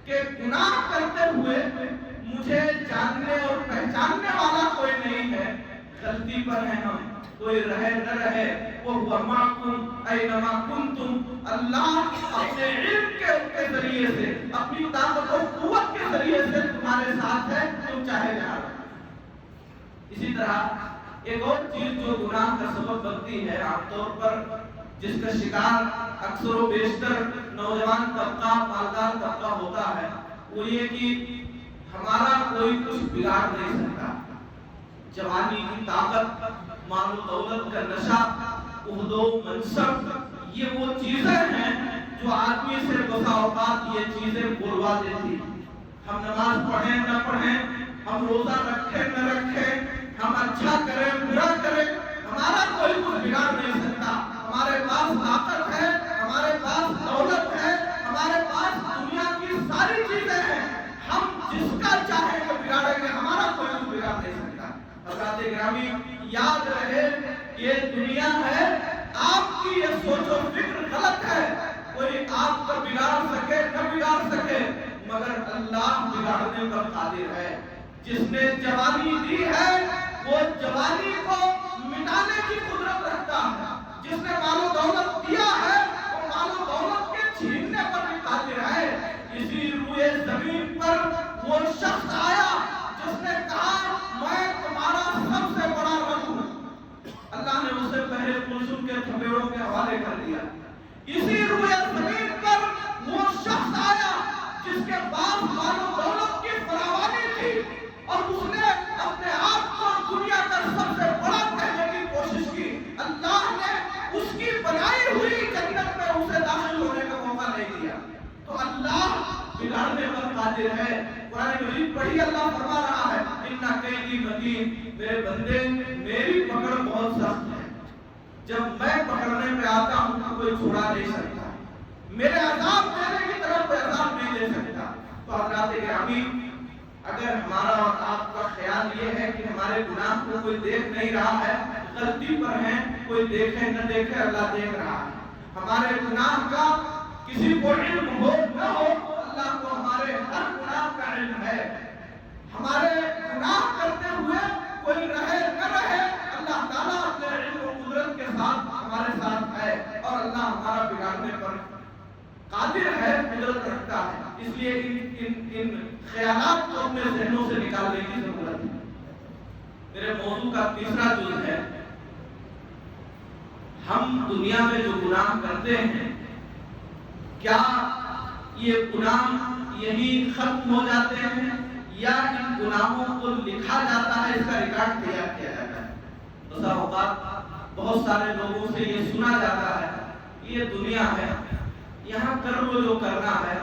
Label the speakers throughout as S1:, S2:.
S1: کہ گناہ کرتے ہوئے مجھے جاننے اور پہچاننے والا کوئی نہیں ہے، غلطی پر ہیں ہم، کوئی رہے نہ رہے، وہ معکم اینما کنتم، اللہ اپنے علم کے ذریعے سے، اپنی طاقت و قوت کے ذریعے سے تمہارے ساتھ ہے، تم چاہے جہاں۔ اسی طرح ایک اور چیز جو گناہ کا سبب بنتی ہے عام طور پر، جس کا شکار اکثر و بیشتر نوجوان طبقہ، مالدار طبقہ ہوتا ہے، وہ یہ کہ ہمارا کوئی کچھ بگاڑ نہیں سکتا۔ جوانی کی طاقت، مال و دولت کا نشہ، عہد و منصب، یہ وہ چیزیں ہیں جو آدمی سے بسا اوقات یہ چیزیں بلوا دیتی۔ ہم نماز پڑھیں نہ پڑھیں، ہم روزہ رکھیں نہ رکھیں، ہم اچھا کریں برا کریں، ہمارا کوئی کچھ بگاڑ نہیں سکتا۔ ہمارے پاس طاقت ہے، ہمارے پاس دولت ہے، ہمارے پاس دنیا کی ساری چیزیں ہیں، ہم جس کا چاہیں تو بگاڑیں گے، ہمارا کوئی کچھ بگاڑ نہیں سکتا۔ حضرات گرامی، یاد رہے یہ دنیا ہے، آپ کی یہ سوچ و فکر غلط ہے، کوئی آپ کا بگاڑ سکے نہ بگاڑ سکے، مگر اللہ بگاڑنے پر قادر ہے۔ جس نے جوانی دی ہے وہ جوانی کو مٹانے کی قدرت رکھتا ہے، جس نے مال و دولت دیا ہے وہ مال و دولت کے چھیننے پر بھی قادر ہے۔ اسی روئے زمین پر وہ شخص آیا جس نے کہا میں تمہارا سب سے بڑا رب ہوں، اللہ نے اسے پہلے کلثوم کے تھپیڑوں کے حوالے کر دیا۔ اسی روئے زمین پر وہ شخص آیا جس کے پاس مال و دولت کی فراوانی تھی اور اس نے اپنے آپ کو دنیا کا سب سے بڑا کہنے کی کوشش کی، اللہ نے اس کی بنائی ہوئی جنت میں اسے داخل ہونے کا موقع نہیں دیا۔ تو اللہ بگاڑنے پر قادر ہے۔ قرآن مجید پڑھی، اللہ فرما رہا ہے اِنَّ کَیدِی مَتِین، میرے بندے میری پکڑ بہت سخت ہے، جب میں پکڑنے پہ آتا ہوں تو کوئی چھوڑا نہیں سکتا، میرے عذاب دینے کی طرف کوئی عذاب نہیں دے سکتا۔ تو حضرات گرامی، اگر ہمارا اور آپ کا خیال یہ ہے کہ ہمارے گناہ کو کوئی دیکھ نہیں رہا ہے، غلطی پر ہیں، کوئی دیکھے نہ دیکھے اللہ دیکھ رہا ہے، ہمارے گناہ کا کسی کو علم ہو نہ ہو، اللہ کو ہمارے ہر گناہ کا علم ہے۔ ہمارے گناہ کرتے ہوئے کوئی رہے نہ رہے، اللہ تعالیٰ اپنے علم و قدرت کے ساتھ ہمارے ساتھ ہے، اور اللہ ہمارا بگاڑنے پر قادر ہے، قدرت رکھتا ہے۔ اس لیے ان خیالات کو اپنے ذہنوں سے نکالنے کی ضرورت ہے۔ میرے موضوع کا تیسرا جز ہے، ہم دنیا میں جو گناہ کرتے ہیں، کیا یہ گناہ یہی ختم ہو جاتے ہیں یا ان گناہوں کو لکھا جاتا ہے، اس کا ریکارڈ تیار کیا جاتا ہے؟ بسا اوقات بہت سارے لوگوں سے یہ سنا جاتا ہے، یہ دنیا ہے، یہاں کر لو جو کرنا ہے،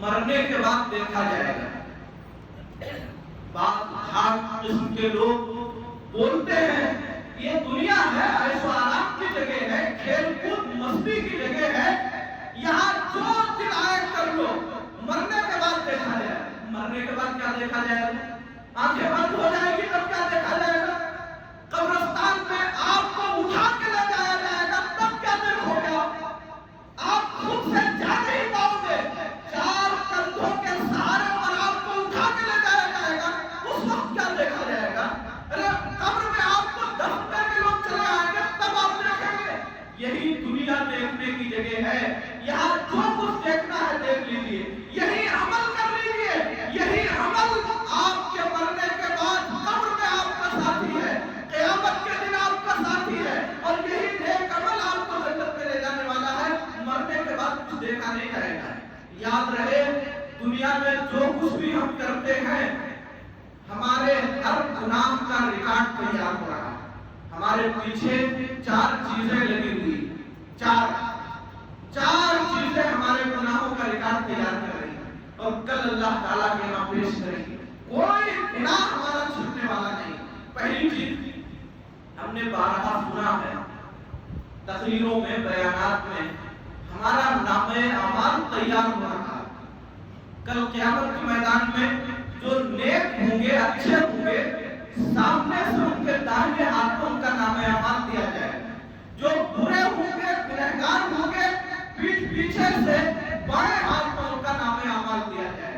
S1: مرنے کے بعد دیکھا جائے گا۔ بعض ہاتھ قسم کے لوگ بولتے ہیں یہ دنیا ہے، عیش و آرام کی جگہ ہے، کھیل کود مستی کی جگہ ہے، یہاں جو دل آئے کر لو، مرنے کے بعد دیکھا جائے گا۔ مرنے کے بعد کیا دیکھا جائے گا؟ آنکھیں بند ہو جائے گی تب کیا دیکھا جائے گا؟ قبرستان میں آپ کو اٹھا کے لے جایا جائے گا تب کیا دیکھو گے؟ آپ خود سے جا نہیں پاؤ گے، چار کندھوں کے سہارے پر آپ کو اٹھا کے لے جایا جائے گا، اس وقت کیا دیکھا جائے گا؟ قبر میں آپ کو دفن کر کے لوگ چلے آئیں گے تب آپ دیکھیں گے۔ یہی دنیا دیکھنے کی جگہ ہے، یہاں جو کچھ دیکھنا ہے دیکھ لیجیے، یہی عمل کر لیجیے، یہی عمل آپ کے مرنے کے بعد قبر میں آپ کا ساتھی ہے، قیامت کے دن آپ کا ساتھی ہے، اور یہی نیک عمل آپ کو جنت میں لے جانے والا ہے۔ مرنے کے بعد کچھ دیکھا نہیں جائے گا۔ یاد رہے دنیا میں جو کچھ بھی ہم کرتے ہیں، ہمارے ہر گناہ کا ریکارڈ تیار ہو رہا ہے۔ ہمارے پیچھے چار چیزیں لگی ہوئی، چار چیزیں ہمارے گناہوں کا ریکارڈ تیار کر رہی ہیں، اور کل اللہ تعالیٰ کے یہاں پیش کریں گے۔ کوئی گناہ ہمارا چھوٹنے والا نہیں۔ پہلی چیز ہم نے بارہا سنا ہے، تقریروں میں، بیانات میں، ہمارا نامہ اعمال تیار ہو رہا ہے۔ کل قیامت کے میدان میں جو نیک ہوں گے، اچھے ہوں گے، سامنے سے ان کے داہنے ہاتھ کو ان کا نامہ اعمال دیا جائے، جو برے ہوں گے، گنہگار ہوں گے، پیٹھ پیچھے سے بائیں ہاتھ کو ان کا نامہ اعمال دیا جائے۔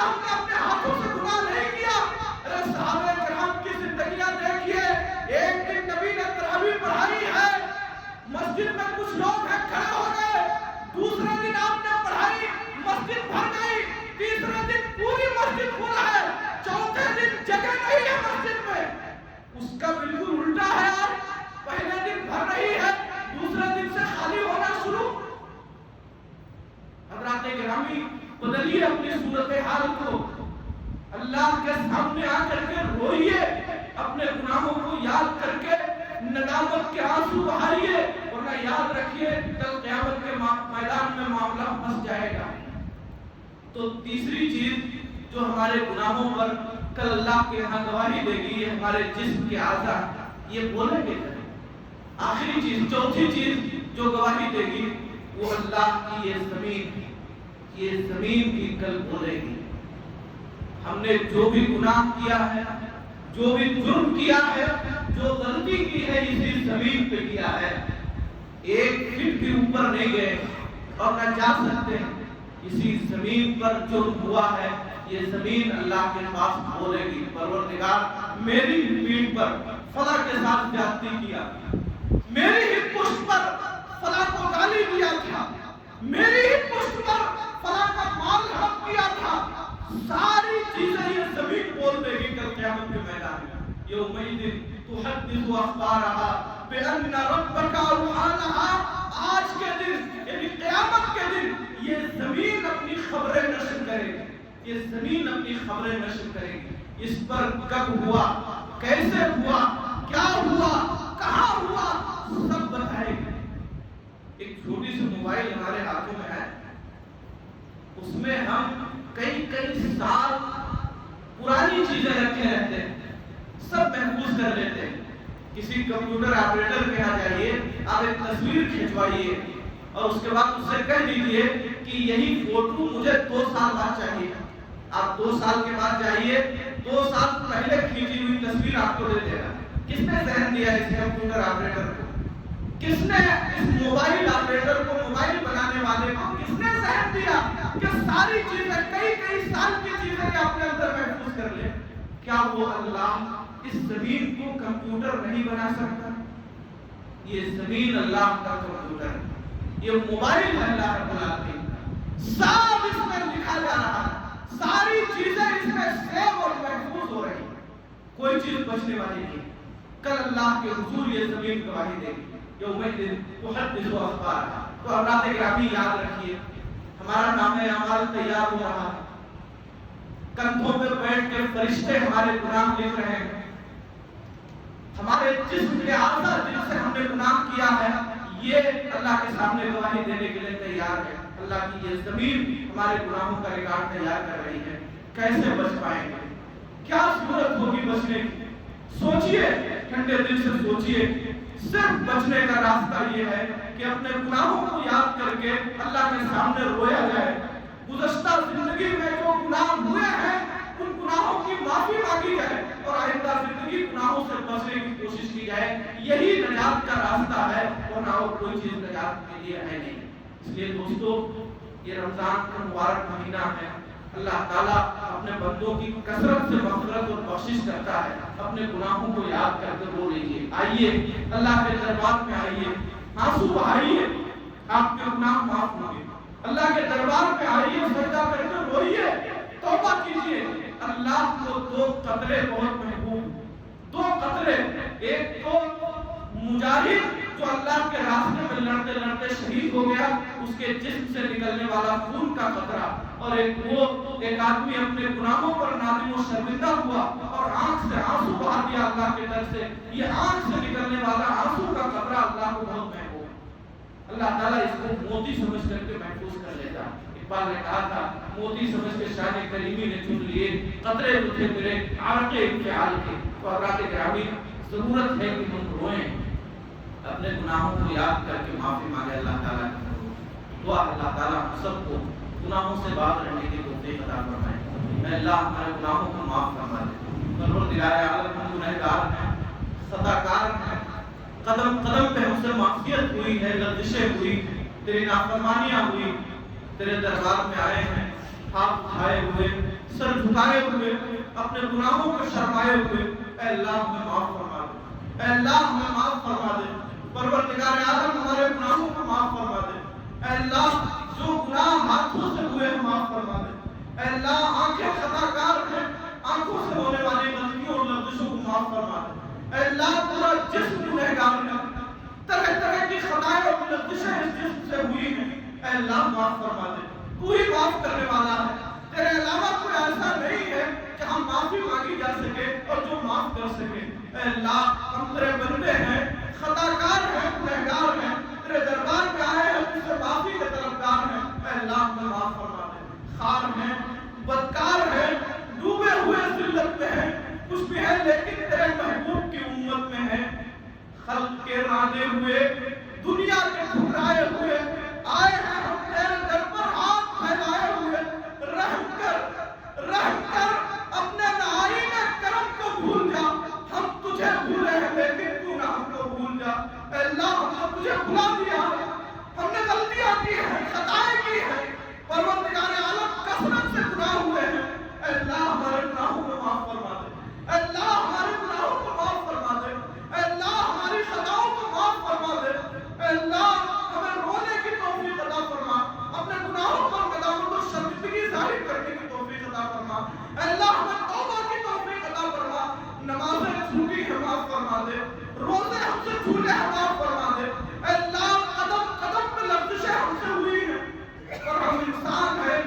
S1: ہم نے اپنے ہاتھوں سے گناہ نہیں کیا. ارے صحابہ کرام کی زندگیاں دیکھیے. ایک دن نبی نے تراویح پڑھائی ہے, مسجد میں کچھ لوگ ہیں کھڑے ہو گئے. دوسرے دن آپ نے پڑھائی, مسجد بھر گئی. تیسرے دن پوری مسجد فل ہے. چوتھے دن جگہ نہیں ہے مسجد میں. اس کا بالکل الٹا ہے. آج پہلے دن بھر رہی ہے, دوسرے دن سے خالی ہونا شروع. حضرات گرامی, بدلیے اپنی صورتحال کو. اللہ کے سامنے آ کر کے روئیے, اپنے گناہوں کو یاد کر کے ندامت کے آنسو بہائیے, ورنہ یاد رکھیے کل قیامت کے میدان میں معاملہ پھنس جائے گا. تو تیسری چیز جو ہمارے گناہوں پر کل اللہ کے ہاں گواہی دے گی, یہ ہمارے جسم کے اعضاء یہ بولیں گے. آخری چیز, چوتھی چیز جو گواہی دے گی وہ اللہ کی یہ زمین کی کل بولے گی. ہم نے جو بھی گناہ کیا ہے, جو بھی جرم کیا ہے, جو غلطی کی ہے, اسی زمین پہ کیا ہے. ایک فٹ بھی اوپر نہیں گئے اور نہ جا سکتے. اسی زمین پر جرم ہوا ہے, یہ زمین اللہ کے پاس بولے گی, پروردگار میری پیٹھ پر فلاں کے ساتھ زیادتی کیا, میری ہی پشت پر فلاں کو گالی دیا تھا, میری ہی پشت پر فلاں کا مال ہڑپ کیا تھا. ساری چیزیں یہ زمین بول دے گی کل قیامت کے میدان میں. یومئذ تحدث اخبارها بان ربك اوحى لها. آج کے دن یعنی قیامت کے دن یہ زمین اپنی خبریں نشر کرے گی. یہ زمین اپنی خبریں نشر کرے گی. اس پر کب ہوا, کیسے ہوا, کیا ہوا, کہاں ہوا, سب بتائے گی. ایک چھوٹی سی موبائل ہمارے ہاتھوں میں ہے, اس میں ہم کئی سال پرانی چیزیں رکھے رہتے ہیں, سب محفوظ کر لیتے ہیں. کسی کمپیوٹر آپریٹر کے یہاں جائیے, آپ ایک تصویر کھنچوائیے اور اس کے بعد اس سے کہہ دیجیے کہ یہی فوٹو مجھے 2 سال بعد چاہیے. آپ 2 سال کے بعد جائیے, 2 سال پہلے کھینچی ہوئی تصویر آپ کو دے دے گا. کس نے ذہن دیا اس کمپیوٹر آپریٹر کو, کس نے اس موبائل آپریٹر کو, موبائل بنانے والے کو کس نے ذہن دیا کہ ساری چیزیں کئی سال کی چیزیں اپنے اندر محفوظ کر لے. کیا وہ اللہ اس زمین کو کمپیوٹر نہیں بنا سکتا؟ یہ زمین اللہ کا کمپیوٹر ہے, یہ موبائل ہے اللہ رب العالمین. سب اس میں لکھا جا رہا ہے, ساری چیزیں اس میں سیو اور محفوظ ہو رہی, کوئی چیز بچنے والی نہیں. کل اللہ کے حضور یہ زمین گواہی دے گی. یومئذ تحدث اخبارها. تو حضرات گرامی یاد رکھیے, ہمارا نام اعمال تیار ہو رہا ہے, کندھوں پہ بیٹھ کے فرشتے ہمارے گناہ لکھ رہے ہیں. ہمارے جسم کے اعضاء جن سے ہم نے گناہ کیا ہے یہ اللہ کے سامنے گواہی دینے کے لیے تیار ہے. اللہ کی یہ زمین ہمارے گناہوں کا ریکارڈ تیار کر رہی ہے. کیسے بچ پائیں گے, کیا صورت ہوگی بچنے کی؟ سوچئے, ٹھنڈے دل سے سوچئے. صرف بچنے کا راستہ یہ ہے کہ اپنے گناہوں کو یاد کر کے اللہ کے سامنے رویا جائے. گزشتہ زندگی میں جو گناہ ہوئے ہیں ان گناہوں کی معافی مانگی جائے اور آئندہ زندگی گناہوں سے بچنے کی کوشش کی جائے. یہی نجات کا راستہ ہے, ورنہ اور کوئی چیز نجات کے لیے ہے نہیں. اس لیے دوستو, یہ رمضان کا مبارک مہینہ ہے. اللہ تعالیٰ اپنے بندوں کی کثرت سے مغفرت اور بخشش کرتا ہے. اپنے گناہوں کو یاد کر کے رو لیجیے. آئیے اللہ کے دربار میں آئیے, آنسو بہائیے, آپ کے گناہ معاف ہوں گے. اللہ کے دربار میں آئیے, سجدہ کر کے روئیے, توبہ کیجیے. اللہ کو 2 قطرے بہت محبوب, 2 قطرے. ایک تو مجاہد جو اللہ کے راستے میں لڑتے لڑتے شہید ہو گیا, اس کے جسم سے نکلنے والا خون کا قطرہ, اور ایک آدمی اپنے گناہوں پر نادم و شرمندہ ہوا اور آنکھ سے آنسو بہا دیا اللہ کی طرف سے. یہ آنکھ سے نکلنے والا آنسو کا قطرہ اللہ کو بہت محبوب ہے. اللہ تعالیٰ اس کو موتی سمجھ کر کے محفوظ کر لیتا. اقبال نے کہا تھا, موتی سمجھ کے شان کریمی نے چن لیے, قطرے اٹھے میرے عرق انفعال کے. تو حضرات گرامی, ضرورت ہے کہ ہم روئیں, اپنے گناہوں کو یاد کر کے معافی مانگے اللہ تعالیٰ کی. دعا اللہ تعالیٰ ہم سب کو گناہوں سے باز رہنے کی توفیق عطا فرمائے. میں اللہ ہمارے گناہوں کو معاف فرما دے. پروردگار عالم, ہم گنہگار ہیں, خطاکار ہیں, قدم قدم پہ ہم سے معصیت ہوئی ہے, لغزشیں ہوئی, تیری نافرمانیاں ہوئی. تیرے دربار میں آئے ہیں, ہاتھ اٹھائے ہوئے, سر جھکائے ہوئے اپنے گناہوں کو شرمائے ہوئے اے اللہ ہمیں معاف فرما دے، اے اللہ ہمیں معاف فرما دے، پروردگار عالم ہمارے گناہوں کو معاف فرما دے، اے اللہ جو گناہ ہاتھوں سے ہوئے ہیں معاف فرما دے، اے اللہ آنکھیں خطا کار ہیں، آنکھوں سے ہونے والی غلطیوں اور لغزشوں کو معاف فرما دے، اے اللہ پورا جسم گنہگار ہے، طرح طرح کی خطائیں اور لغزشیں اس جسم سے ہوئی ہیں، اے اللہ معاف فرما دے، تو ہی معاف کرنے والا ہے، تیرے علاوہ کوئی ایسا نہیں ہے کہ ہم معافی مانگی جا سکے اور جو معاف کر سکے، اے اللہ ہم تیرے بندے ہیں، خطا کار ہیں، گنہگار ہیں، تیرے دربار میں آئے ہیں، تجھ سے معافی کے طلبگار ہیں، اے اللہ ہمیں معاف فرما دے، خار ہیں، بدکار ہیں، ڈوبے ہوئے ذلت میں ہیں، کچھ بھی ہے لیکن تیرے محبوب کی امت میں ہے، خلق کے راندے ہوئے، دنیا کے ٹھکرائے ہوئے، آئے ہیں ہم تیرے در پر ہاتھ پھیلائے ہوئے، رحم کر اپنے نہائین کرم کو بھول جا، ہم تجھے بھولے ہیں لیکن تو نہ ہم کو بھول جا، اے اللہ ہم نے تجھے بھلا دیا، ہم نے غلطیاں کی ہیں، خطائیں کی ہیں، پروردگار عالم کثرت سے گناہ ہوئے ہیں، اے اللہ ہمارے گناہوں کو معاف فرما دے، اے اللہ ہمارے گناہوں کو معاف فرما دے، اے اللہ ہماری خطاؤں کو معاف فرما دے، اے اللہ ہمیں رونے کی توفیق عطا فرما، اپنے گناہوں پر ندامت و شرمندگی ظاہر کرنے کی توفیق عطا فرما، اے اللہ ہمیں توبہ کی توفیق عطا فرما، نمازیں چھوٹی ہیں معاف فرما دے، روزے ہم سے چھوٹے ہیں معاف فرما دے، اے اللہ قدم قدم پہ لغزشیں ہم سے ہوئی ہیں اور ہم انسان ہیں،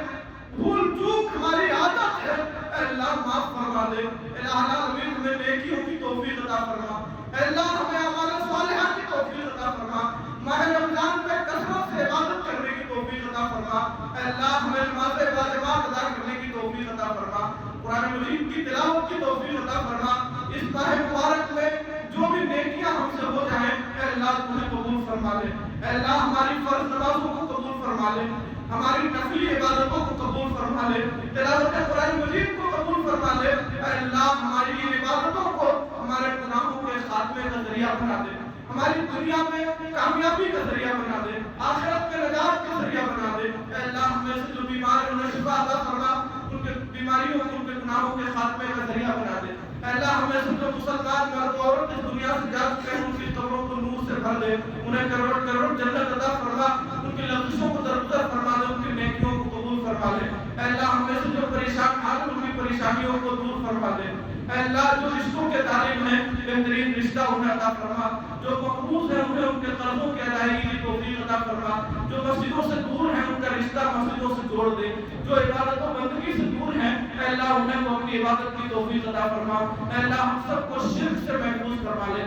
S1: بھول چوک ہماری عادت ہے، اے اللہ معاف فرما دے، الہ العالمین ہمیں نیکیوں کی توفیق عطا فرما، اے اللہ ہمیں اعمال صالحہ کی توفیق عطا فرما، ماہ رمضان میں کثرت سے عبادت کرنے کی توفیق عطا فرما، اے اللہ ہمیں نمازیں واجبات ادا کرنے کی توفیق عطا فرما، قرآن مجید کی تلاوت کی توفیق عطا فرما، اس ماہ مبارک میں جو بھی نیکیاں ہم سے ہو جائیں اے اللہ تمہیں قبول فرما لے، اے اللہ ہماری فرض نمازوں کو قبول فرما لے، ہماری نفلی عبادتوں کو قبول فرما لے، تلاوت قرآن مجید کو قبول فرما لے، اے اللہ ہماری ان عبادتوں کو ہمارے گناہوں کے خاتمے کا ذریعہ بنا دے، ہماری دنیا میں کامیابی کا ذریعہ بنا دے، آخرت میں نجات کا ذریعہ بنا دے، اے اللہ ہمیں سے جو بیمار ہیں انہیں شفا عطا فرما، ان کے بیماریوں کو ان کے گناہوں کے خاتمے کا ذریعہ بنا دے، اے اللہ ہمیں سے جو مسلمان مرد و عورت اس دنیا سے جا چکے ہیں ان کی قبروں کو نور سے بھر دے، انہیں کروڑ کروڑ جنت عطا فرما، ان کی لغزشوں کو درگزر فرما دے، ان کی نیکیوں کو قبول فرما لے، اے اللہ ہمیں سے جو پریشان حال ان کی پریشانیوں کو دور فرما دے، اے اللہ جو رشتوں کے تعلیم ہیں بہترین رشتہ انہیں عطا فرما، جو مقبوض ہیں انہیں ان کے قرضوں کی ادائیگی کی توفیق عطا فرما، جو مسجدوں سے دور ہیں ان کا رشتہ مسجدوں سے جوڑ دے، جو عبادت و بندگی سے دور ہیں اے اللہ انہیں وہ اپنی عبادت کی توفیق عطا فرما، اے اللہ ہم سب کو شرک سے محفوظ فرما لے،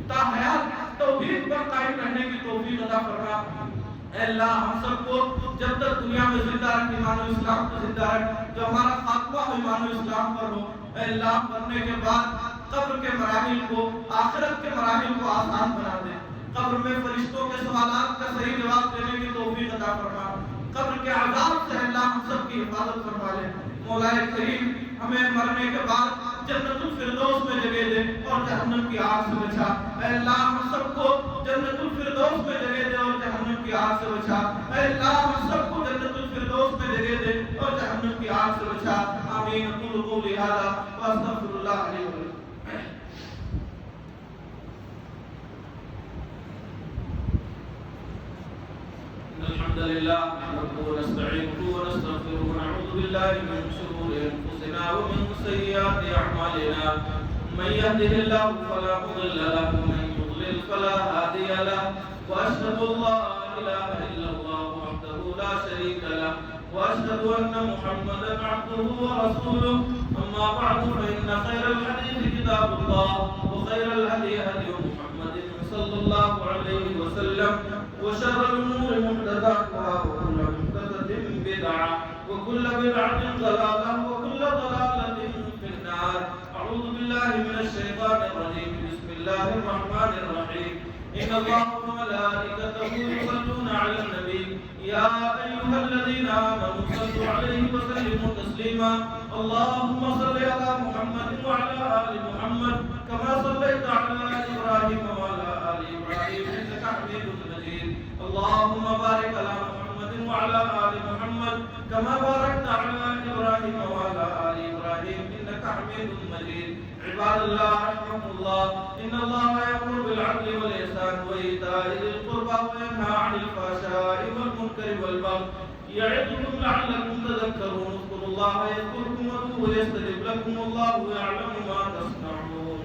S1: تا حیات توحید پر قائم رہنے کی توفیق عطا فرما، اے اللہ ہم سب کو جب تک دنیا میں زندہ رکھ ایمان و اسلام پر زندہ رکھ، جو ہمارا خاتمہ ہو ایمان و اسلام پر ہو، اے اللہ مرنے کے بعد قبر کے مراحل کو آخرت کے مراحل کو آسان بنا دے، قبر میں فرشتوں کے سوالات کا صحیح جواب دینے کی توفیق عطا فرما، قبر کے عذاب سے اللہ ہم سب کی حفاظت فرما لے، مولا کریم ہمیں مرنے کے بعد جنت الفردوس میں جگہ دے اور جہنم کی آگ سے بچا، اے اللہ ہم سب کو جنت الفردوس میں جگہ دے اور جہنم کی آگ سے بچا، اے اللہ ہم سب کو جنت الفردوس میں جگہ دے اور جہنم کی آگ سے بچا، آمین، اقول قولی ھذا واستغفر اللہ علی ولکم۔ الحمد لله نحمده ونستعينه ونستغفره ونعوذ بالله من شرور انفسنا ومن سيئات اعمالنا، من يهده الله فلا مضل له ومن يضلل فلا هادي له، واشهد ان لا اله الا الله وحده لا شريك له، واشهد ان محمدا عبده ورسوله، اما بعد فان خير الحديث كتاب الله وخير الهدي هدي محمد صلى الله عليه وسلم، وشر الأمور محدثاتها وكل محدثة بدعة وكل بدعة ضلالة وكل ضلالة في النار، أعوذ بالله من الشيطان الرجيم، بسم الله الرحمن الرحيم، إن الله وملائكته يصلون على النبي يا أيها الذين آمنوا صلوا عليه وسلموا تسليما، اللهم صل على محمد وعلى آل محمد كما صليت على إبراهيم وعلى آل إبراهيم إنك حميد مجيد، اللهم بارك على محمد وعلى آل محمد كما باركت على إبراهيم وعلى آل حميد مجيد. عباد الله رحمكم الله، إن الله يأمر بالعدل والإحسان وإيتاء ذي القربى وينهى عن الفحشاء والمنكر والبغي يعظكم لعلكم تذكرون. اذكروا الله يذكركم وادعوه يستجب لكم والله يعلم ما تصنعون.